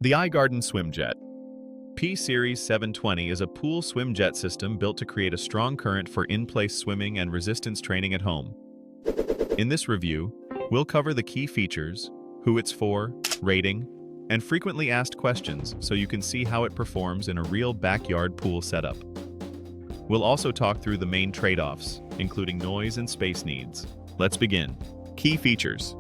The iGarden Swimjet P-Series 720 is a pool swimjet system built to create a strong current for in-place swimming and resistance training at home. In this review, we'll cover the key features, who it's for, rating, and frequently asked questions so you can see how it performs in a real backyard pool setup. We'll also talk through the main trade-offs, including noise and space needs. Let's begin. Key features.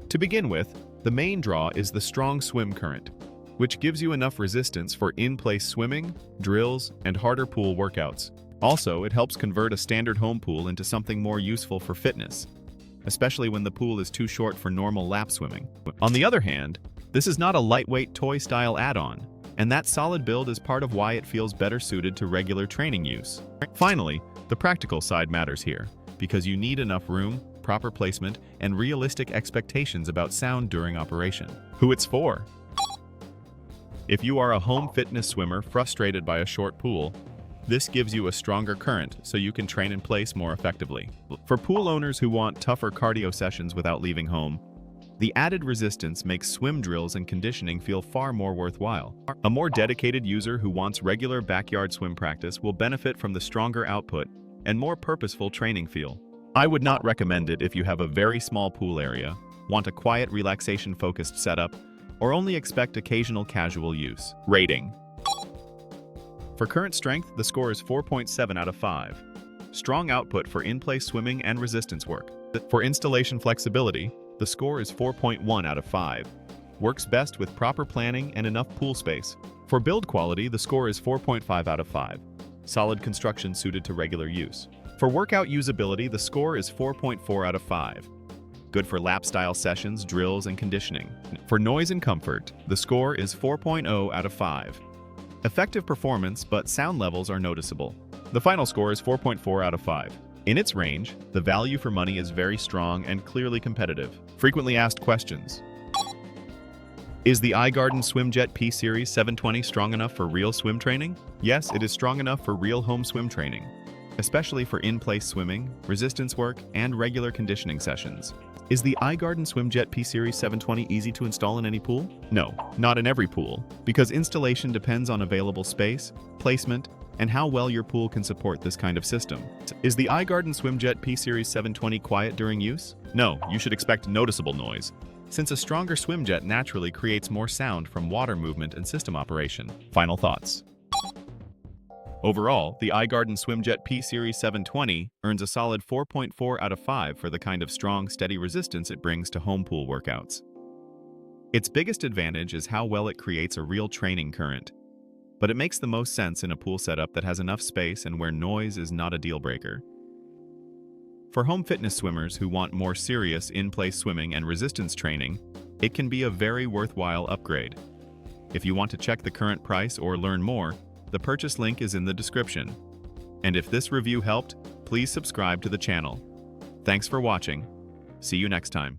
To begin with, the main draw is the strong swim current, which gives you enough resistance for in-place swimming, drills, and harder pool workouts. Also, it helps convert a standard home pool into something more useful for fitness, especially when the pool is too short for normal lap swimming. On the other hand, this is not a lightweight toy-style add-on, and that solid build is part of why it feels better suited to regular training use. Finally, the practical side matters here, because you need enough room, proper placement, and realistic expectations about sound during operation. Who it's for. If you are a home fitness swimmer frustrated by a short pool, this gives you a stronger current so you can train in place more effectively. For pool owners who want tougher cardio sessions without leaving home, the added resistance makes swim drills and conditioning feel far more worthwhile. A more dedicated user who wants regular backyard swim practice will benefit from the stronger output and more purposeful training feel. I would not recommend it if you have a very small pool area, want a quiet, relaxation-focused setup, or only expect occasional casual use. Rating. For current strength, the score is 4.7 out of 5. Strong output for in-place swimming and resistance work. For installation flexibility, the score is 4.1 out of 5. Works best with proper planning and enough pool space. For build quality, the score is 4.5 out of 5. Solid construction suited to regular use. For workout usability, the score is 4.4 out of 5. Good for lap-style sessions, drills, and conditioning. For noise and comfort, the score is 4.0 out of 5. Effective performance, but sound levels are noticeable. The final score is 4.4 out of 5. In its range, the value for money is very strong and clearly competitive. Frequently asked questions. Is the iGarden Swimjet P-Series 720 strong enough for real swim training? Yes, it is strong enough for real home swim training, especially for in-place swimming, resistance work, and regular conditioning sessions. Is the iGarden Swimjet P-Series 720 easy to install in any pool? No, not in every pool, because installation depends on available space, placement, and how well your pool can support this kind of system. Is the iGarden Swimjet P-Series 720 quiet during use? No, you should expect noticeable noise, since a stronger swimjet naturally creates more sound from water movement and system operation. Final thoughts. Overall, the iGarden Swimjet P-Series 720 earns a solid 4.4 out of 5 for the kind of strong, steady resistance it brings to home pool workouts. Its biggest advantage is how well it creates a real training current, but it makes the most sense in a pool setup that has enough space and where noise is not a deal breaker. For home fitness swimmers who want more serious in-place swimming and resistance training, it can be a very worthwhile upgrade. If you want to check the current price or learn more, the purchase link is in the description. And if this review helped, please subscribe to the channel. Thanks for watching. See you next time.